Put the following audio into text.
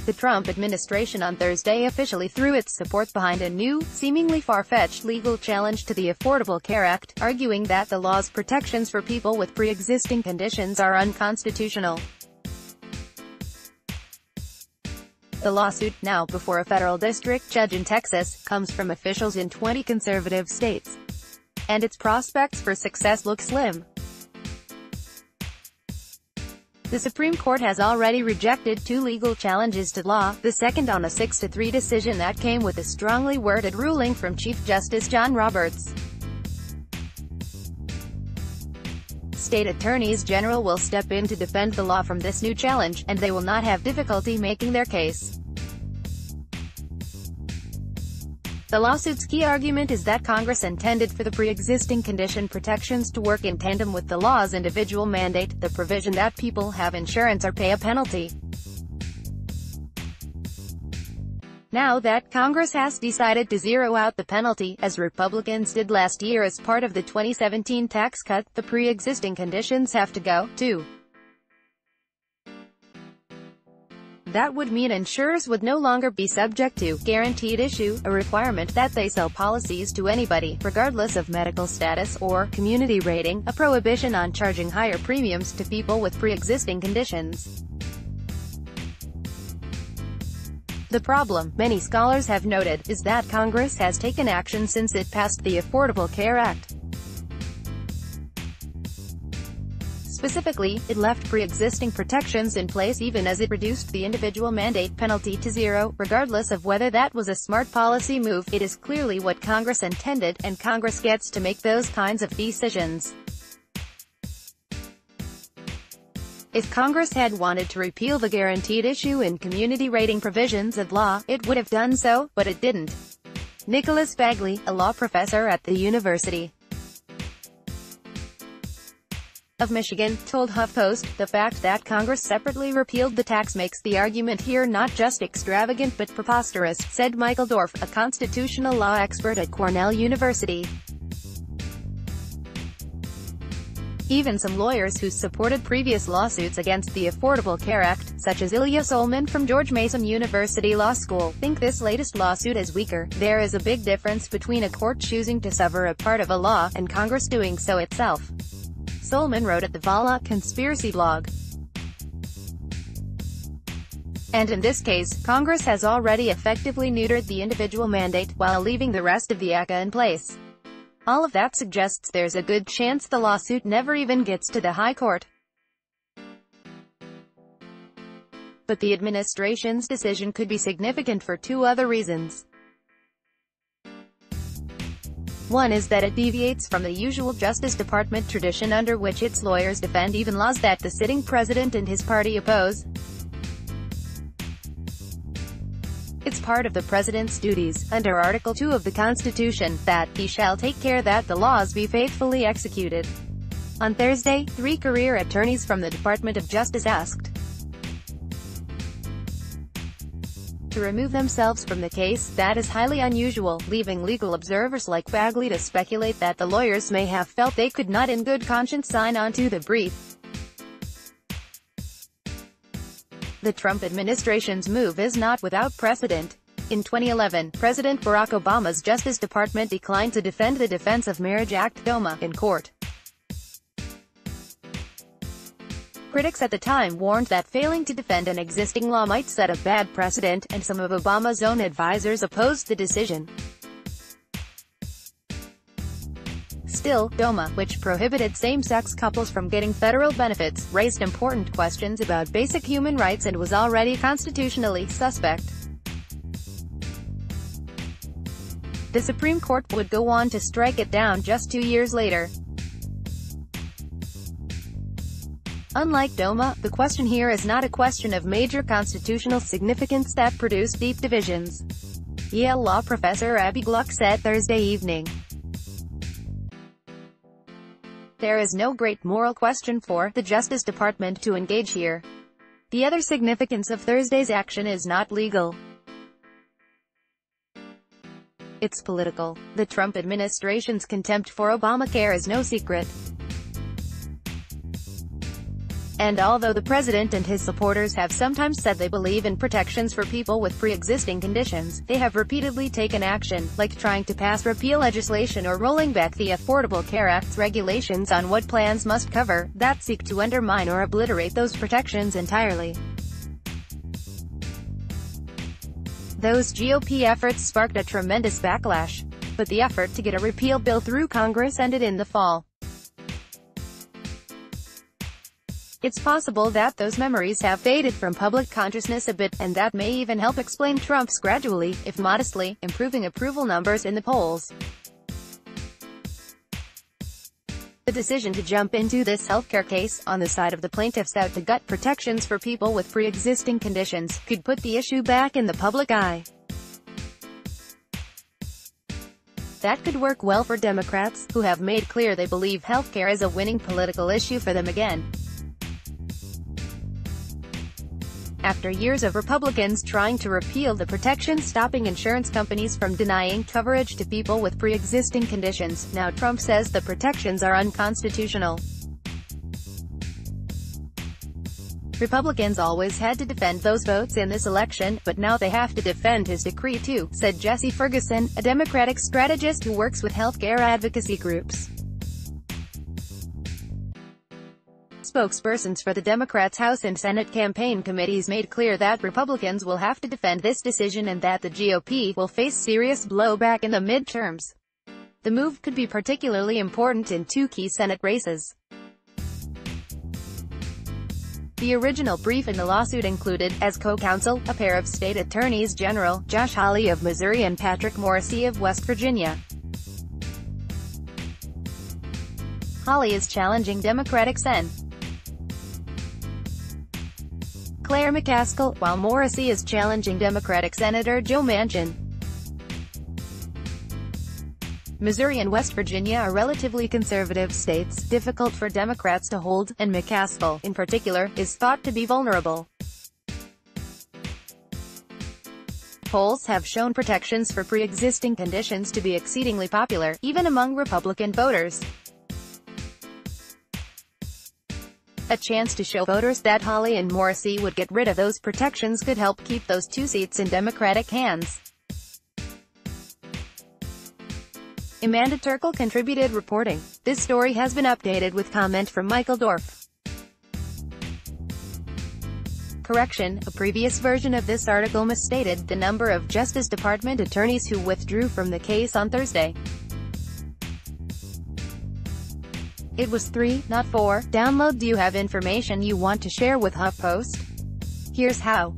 The Trump administration on Thursday officially threw its support behind a new, seemingly far-fetched legal challenge to the Affordable Care Act, arguing that the law's protections for people with pre-existing conditions are unconstitutional. The lawsuit, now before a federal district judge in Texas, comes from officials in 20 conservative states. And its prospects for success look slim. The Supreme Court has already rejected 2 legal challenges to law, the second on a 6-3 decision that came with a strongly worded ruling from Chief Justice John Roberts. State attorneys general will step in to defend the law from this new challenge, and they will not have difficulty making their case. The lawsuit's key argument is that Congress intended for the pre-existing condition protections to work in tandem with the law's individual mandate, the provision that people have insurance or pay a penalty. Now that Congress has decided to zero out the penalty, as Republicans did last year as part of the 2017 tax cut, the pre-existing conditions have to go, too. That would mean insurers would no longer be subject to guaranteed issue, a requirement that they sell policies to anybody, regardless of medical status or community rating, a prohibition on charging higher premiums to people with pre-existing conditions. The problem, many scholars have noted, is that Congress has taken action since it passed the Affordable Care Act. Specifically, it left pre-existing protections in place even as it reduced the individual mandate penalty to 0, regardless of whether that was a smart policy move. It is clearly what Congress intended, and Congress gets to make those kinds of decisions. If Congress had wanted to repeal the guaranteed issue in community rating provisions of law, it would have done so, but it didn't. Nicholas Bagley, a law professor at the University of Michigan, told HuffPost, "The fact that Congress separately repealed the tax makes the argument here not just extravagant but preposterous," said Michael Dorf, a constitutional law expert at Cornell University. Even some lawyers who supported previous lawsuits against the Affordable Care Act, such as Ilya Solman from George Mason University Law School, think this latest lawsuit is weaker. There is a big difference between a court choosing to sever a part of a law, and Congress doing so itself. Solman wrote at the Vala conspiracy blog. And in this case, Congress has already effectively neutered the individual mandate, while leaving the rest of the ACA in place. All of that suggests there's a good chance the lawsuit never even gets to the High Court. But the administration's decision could be significant for 2 other reasons. One is that it deviates from the usual Justice Department tradition under which its lawyers defend even laws that the sitting president and his party oppose. It's part of the president's duties, under Article 2 of the Constitution, that he shall take care that the laws be faithfully executed. On Thursday, 3 career attorneys from the Department of Justice asked to remove themselves from the case. That is highly unusual, leaving legal observers like Bagley to speculate that the lawyers may have felt they could not in good conscience sign on to the brief. The Trump administration's move is not without precedent. In 2011, President Barack Obama's Justice Department declined to defend the Defense of Marriage Act (DOMA) in court. Critics at the time warned that failing to defend an existing law might set a bad precedent, and some of Obama's own advisors opposed the decision. Still, DOMA, which prohibited same-sex couples from getting federal benefits, raised important questions about basic human rights and was already constitutionally suspect. The Supreme Court would go on to strike it down just 2 years later. Unlike DOMA, the question here is not a question of major constitutional significance that produced deep divisions. Yale law professor Abby Gluck said Thursday evening. There is no great moral question for the Justice Department to engage here. The other significance of Thursday's action is not legal. It's political. The Trump administration's contempt for Obamacare is no secret. And although the president and his supporters have sometimes said they believe in protections for people with pre-existing conditions, they have repeatedly taken action, like trying to pass repeal legislation or rolling back the Affordable Care Act's regulations on what plans must cover, that seek to undermine or obliterate those protections entirely. Those GOP efforts sparked a tremendous backlash. But the effort to get a repeal bill through Congress ended in the fall. It's possible that those memories have faded from public consciousness a bit, and that may even help explain Trump's gradually, if modestly, improving approval numbers in the polls. The decision to jump into this healthcare case, on the side of the plaintiffs out to gut protections for people with pre-existing conditions, could put the issue back in the public eye. That could work well for Democrats, who have made clear they believe healthcare is a winning political issue for them again. After years of Republicans trying to repeal the protections stopping insurance companies from denying coverage to people with pre-existing conditions, now Trump says the protections are unconstitutional. Republicans always had to defend those votes in this election, but now they have to defend his decree too, said Jesse Ferguson, a Democratic strategist who works with healthcare advocacy groups. Spokespersons for the Democrats' House and Senate campaign committees made clear that Republicans will have to defend this decision and that the GOP will face serious blowback in the midterms. The move could be particularly important in two key Senate races. The original brief in the lawsuit included, as co-counsel, a pair of state attorneys general, Josh Hawley of Missouri and Patrick Morrisey of West Virginia. Hawley is challenging Democratic Sen. Claire McCaskill, while Morrisey is challenging Democratic Senator Joe Manchin. Missouri and West Virginia are relatively conservative states, difficult for Democrats to hold, and McCaskill, in particular, is thought to be vulnerable. Polls have shown protections for pre-existing conditions to be exceedingly popular, even among Republican voters. A chance to show voters that Hawley and Morrisey would get rid of those protections could help keep those two seats in Democratic hands. Amanda Turkle contributed reporting. This story has been updated with comment from Michael Dorf. Correction, a previous version of this article misstated the number of Justice Department attorneys who withdrew from the case on Thursday. It was 3, not 4. Download. Do you have information you want to share with HuffPost? Here's how.